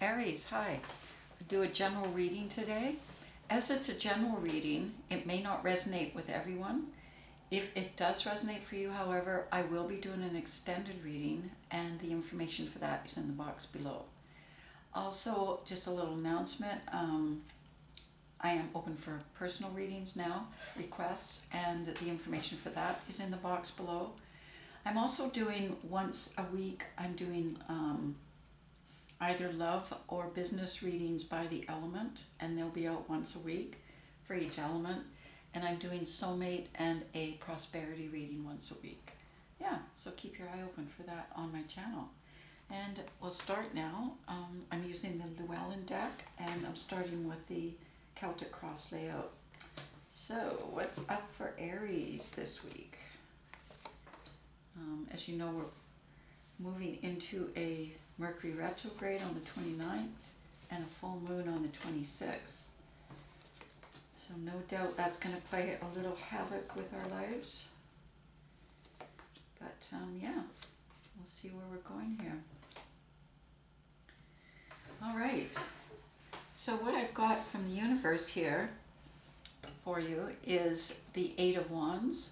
Aries, hi. I do a general reading today. As it's a general reading, it may not resonate with everyone. If it does resonate for you, however, I will be doing an extended reading, and the information for that is in the box below. Also, just a little announcement. I am open for personal readings now, requests, and the information for that is in the box below. I'm also doing once a week, I'm doing either love or business readings by the element, and they'll be out once a week for each element. And I'm doing soulmate and a prosperity reading once a week. Yeah, so keep your eye open for that on my channel. And we'll start now. I'm using the Llewellyn deck, and I'm starting with the Celtic cross layout. So what's up for Aries this week? As you know, we're moving into a Mercury retrograde on the 29th and a full moon on the 26th. So no doubt that's going to play a little havoc with our lives. But yeah, we'll see where we're going here. All right. So what I've got from the universe here for you is the Eight of Wands.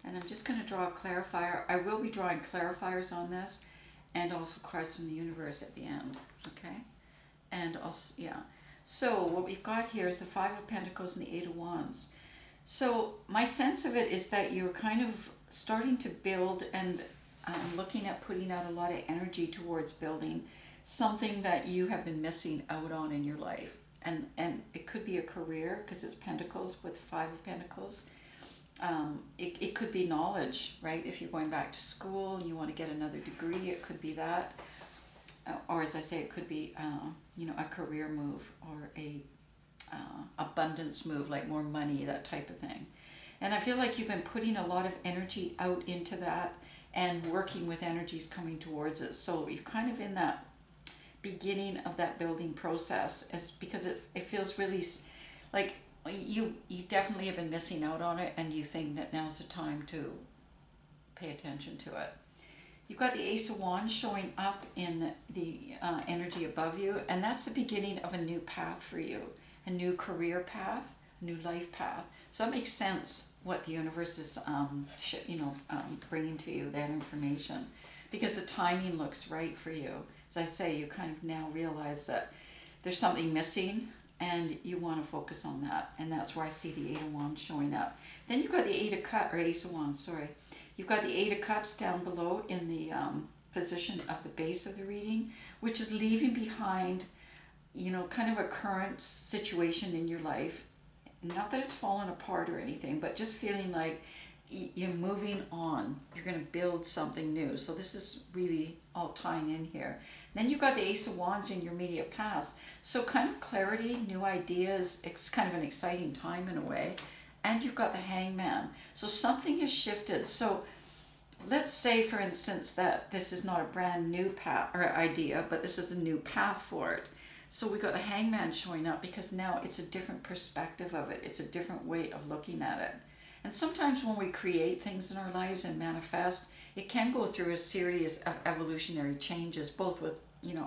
And I'm just going to draw a clarifier. I will be drawing clarifiers on this, and also cards from the universe at the end, okay? And also, yeah. So what we've got here is the Five of Pentacles and the Eight of Wands. So my sense of it is that you're kind of starting to build and looking at putting out a lot of energy towards building something that you have been missing out on in your life. And it could be a career, because it's Pentacles with Five of Pentacles. It could be knowledge, right? If you're going back to school and you want to get another degree, it could be that. Or as I say, it could be, a career move or a abundance move, like more money, that type of thing. And I feel like you've been putting a lot of energy out into that and working with energies coming towards it. So you're kind of in that beginning of that building process, because it feels really like you definitely have been missing out on it, and you think that now's the time to pay attention to it. You've got the Ace of Wands showing up in the energy above you, and that's the beginning of a new path for you, a new career path, a new life path. So that makes sense what the universe is bringing to you, that information, because the timing looks right for you. As I say, you kind of now realize that there's something missing, and you want to focus on that. And that's where I see the Eight of Wands showing up. Then you've got the Ace of Wands, sorry. You've got the Eight of Cups down below in the position of the base of the reading, which is leaving behind, kind of a current situation in your life. Not that it's fallen apart or anything, but just feeling like you're moving on. You're going to build something new. So this is really all tying in here. Then you've got the Ace of Wands in your immediate past. So kind of clarity, new ideas. It's kind of an exciting time in a way. And you've got the Hangman. So something has shifted. So let's say, for instance, that this is not a brand new path or idea, but this is a new path for it. So we got the Hangman showing up because now it's a different perspective of it. It's a different way of looking at it. And sometimes when we create things in our lives and manifest, it can go through a series of evolutionary changes, both with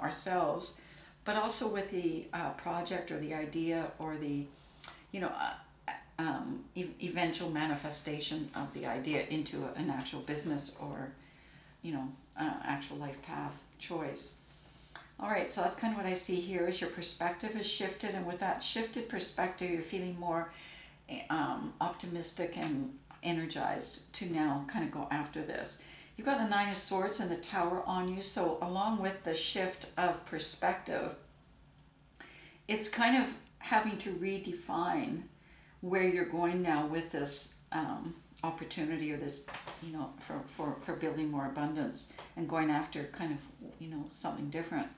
ourselves, but also with the project or the idea or the eventual manifestation of the idea into an actual business or actual life path choice. All right, so that's kind of what I see here is your perspective has shifted, and with that shifted perspective, you're feeling more optimistic and energized to now kind of go after this. You've got the Nine of Swords and the Tower on you, so along with the shift of perspective, it's kind of having to redefine where you're going now with this opportunity, or this, for building more abundance and going after kind of, something different.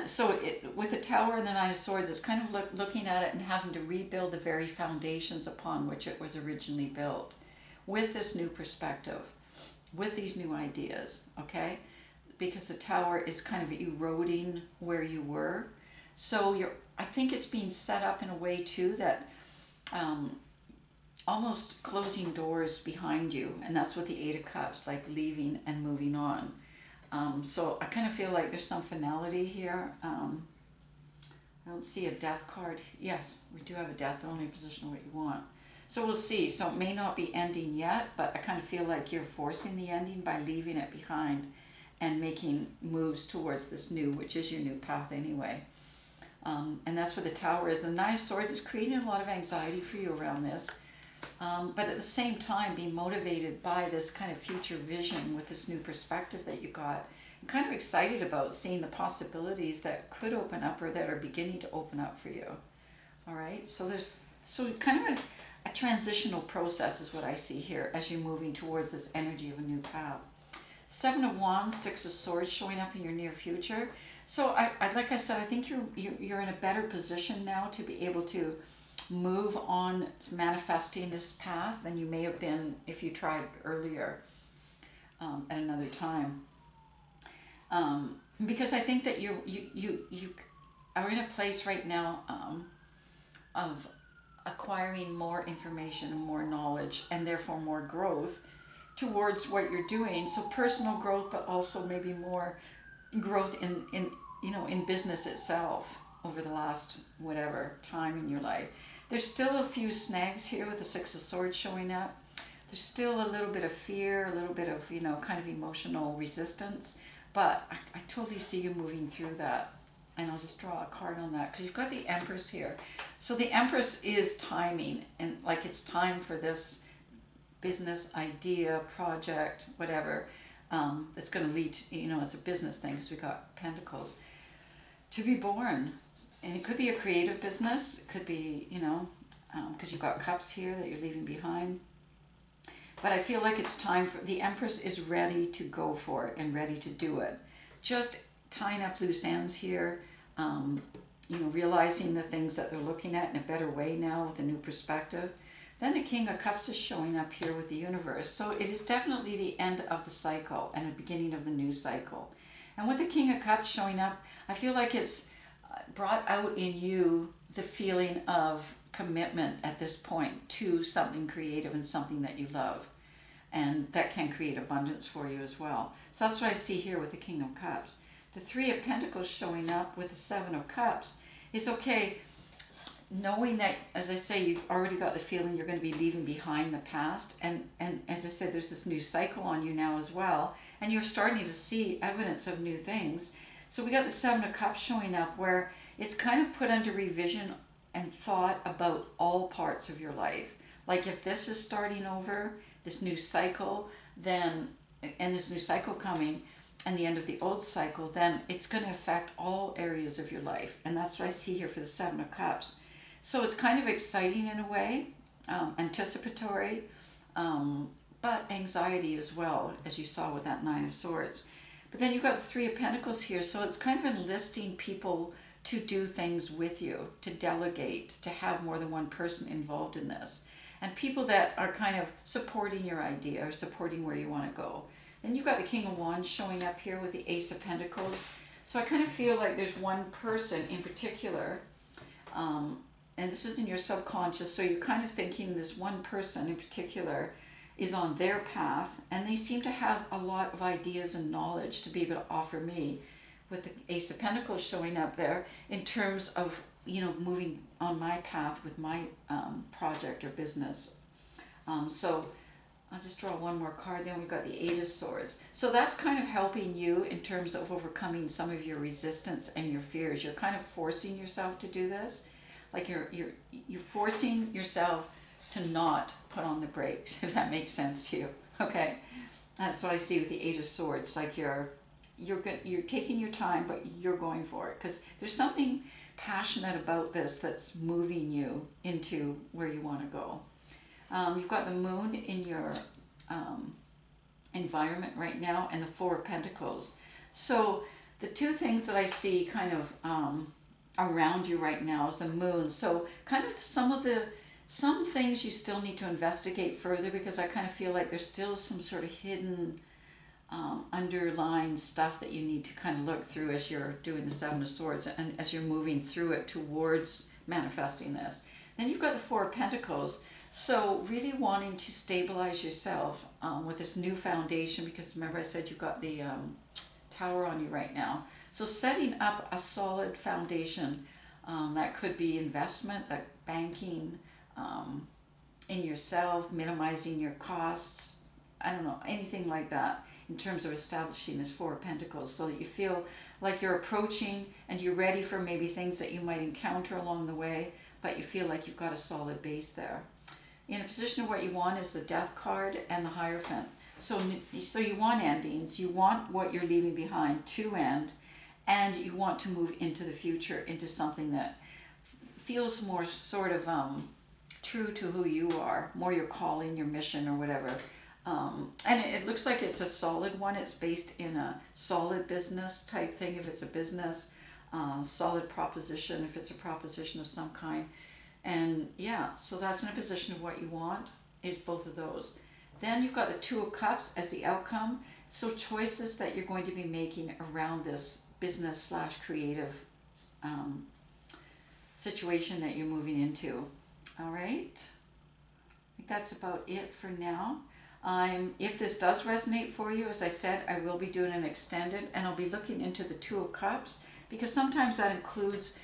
So with the Tower and the Nine of Swords, it's kind of looking at it and having to rebuild the very foundations upon which it was originally built with this new perspective, with these new ideas, okay? Because the Tower is kind of eroding where you were. So I think it's being set up in a way too that almost closing doors behind you, and that's what the Eight of Cups, like leaving and moving on. So I kind of feel like there's some finality here. I don't see a death card. Yes, we do have a death, but only position what you want. So we'll see. So it may not be ending yet, but I kind of feel like you're forcing the ending by leaving it behind and making moves towards this new, which is your new path anyway. And that's where the Tower is. The Nine of Swords is creating a lot of anxiety for you around this. But at the same time, be motivated by this kind of future vision with this new perspective that you got. I'm kind of excited about seeing the possibilities that could open up or that are beginning to open up for you. All right, so there's kind of a transitional process is what I see here as you're moving towards this energy of a new path. Seven of Wands, Six of Swords showing up in your near future. So like I said, I think you're in a better position now to be able to move on to manifesting this path than you may have been if you tried earlier at another time. Because I think that you are in a place right now of acquiring more information and more knowledge and therefore more growth towards what you're doing. So personal growth, but also maybe more growth in business itself over the last whatever time in your life. There's still a few snags here with the Six of Swords showing up. There's still a little bit of fear, a little bit of, kind of emotional resistance, but I totally see you moving through that. And I'll just draw a card on that because you've got the Empress here. So the Empress is timing, and like it's time for this business idea, project, whatever, that's going to lead to, it's a business thing because we got Pentacles, to be born. And it could be a creative business. It could be, because you've got Cups here that you're leaving behind. But I feel like it's time for, the Empress is ready to go for it and ready to do it. Just tying up loose ends here, realizing the things that they're looking at in a better way now with a new perspective. Then the King of Cups is showing up here with the Universe. So it is definitely the end of the cycle and the beginning of the new cycle. And with the King of Cups showing up, I feel like it's brought out in you the feeling of commitment at this point to something creative and something that you love. And that can create abundance for you as well. So that's what I see here with the King of Cups. The Three of Pentacles showing up with the Seven of Cups is okay, knowing that, as I say, you've already got the feeling you're going to be leaving behind the past. And as I said, there's this new cycle on you now as well. And you're starting to see evidence of new things. So we got the Seven of Cups showing up where it's kind of put under revision and thought about all parts of your life. Like if this is starting over, this new cycle, then, and this new cycle coming, and the end of the old cycle, then it's going to affect all areas of your life. And that's what I see here for the Seven of Cups. So it's kind of exciting in a way, anticipatory, but anxiety as well, as you saw with that Nine of Swords. But then you've got the Three of Pentacles here, so it's kind of enlisting people to do things with you, to delegate, to have more than one person involved in this. And people that are kind of supporting your idea or supporting where you want to go. Then you've got the King of Wands showing up here with the Ace of Pentacles. So I kind of feel like there's one person in particular, and this is in your subconscious, so you're kind of thinking this one person in particular is on their path, and they seem to have a lot of ideas and knowledge to be able to offer me, with the Ace of Pentacles showing up there in terms of, moving on my path with my project or business. So I'll just draw one more card. Then we've got the Eight of Swords. So that's kind of helping you in terms of overcoming some of your resistance and your fears. You're kind of forcing yourself to do this. Like you're forcing yourself to not put on the brakes, if that makes sense to you. Okay, that's what I see with the Eight of Swords. Like you're taking your time, but you're going for it because there's something passionate about this that's moving you into where you want to go. You've got the Moon in your environment right now, and the Four of Pentacles. So the two things that I see kind of around you right now is the Moon. So kind of some things you still need to investigate further, because I kind of feel like there's still some sort of hidden underlying stuff that you need to kind of look through as you're doing the Seven of Swords and as you're moving through it towards manifesting this. Then you've got the Four of Pentacles. So really wanting to stabilize yourself with this new foundation, because remember I said you've got the Tower on you right now. So setting up a solid foundation, that could be investment, like banking, in yourself, minimizing your costs, I don't know, anything like that in terms of establishing this Four of Pentacles, so that you feel like you're approaching and you're ready for maybe things that you might encounter along the way, but you feel like you've got a solid base there. In a position of what you want is the Death card and the Hierophant. So you want endings, you want what you're leaving behind to end, and you want to move into the future, into something that feels more sort of true to who you are, more your calling, your mission, or whatever. And it looks like it's a solid one. It's based in a solid business type thing, if it's a business, solid proposition, if it's a proposition of some kind. And yeah, so that's in a position of what you want, is both of those. Then you've got the Two of Cups as the outcome. So choices that you're going to be making around this business slash creative situation that you're moving into. All right. I think that's about it for now. If this does resonate for you, as I said, I will be doing an extended, and I'll be looking into the Two of Cups, because sometimes that includes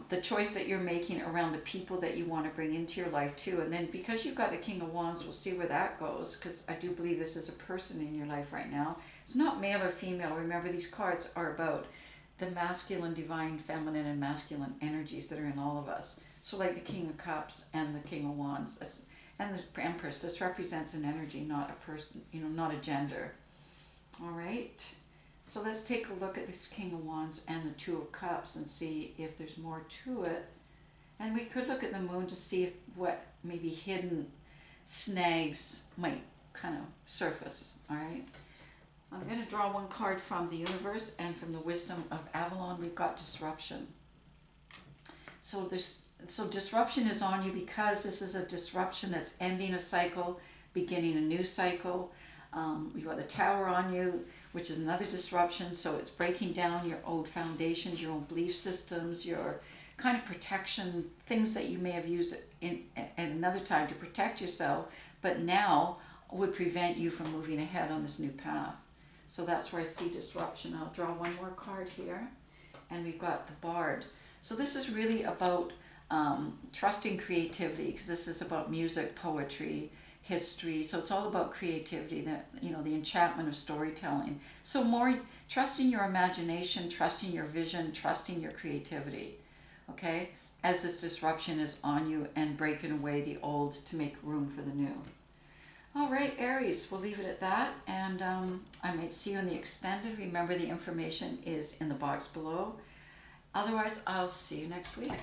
the choice that you're making around the people that you want to bring into your life too. And then because you've got the King of Wands, we'll see where that goes, because I do believe this is a person in your life right now. It's not male or female. Remember, these cards are about the masculine, divine, feminine, and masculine energies that are in all of us. So like the King of Cups and the King of Wands, and the Empress, this represents an energy, not a person, not a gender. All right. So let's take a look at this King of Wands and the Two of Cups and see if there's more to it. And we could look at the Moon to see if what maybe hidden snags might kind of surface. All right. I'm going to draw one card from the universe, and from the Wisdom of Avalon, we've got disruption. So disruption is on you because this is a disruption that's ending a cycle, beginning a new cycle. You've got the Tower on you, which is another disruption. So it's breaking down your old foundations, your own belief systems, your kind of protection, things that you may have used at another time to protect yourself, but now would prevent you from moving ahead on this new path. So that's where I see disruption. I'll draw one more card here, and we've got the Bard. So this is really about trusting creativity, because this is about music, poetry, history. So it's all about creativity, the enchantment of storytelling. So more trusting your imagination, trusting your vision, trusting your creativity, okay, as this disruption is on you and breaking away the old to make room for the new. All right, Aries, we'll leave it at that, and I might see you in the extended. Remember, the information is in the box below. Otherwise, I'll see you next week.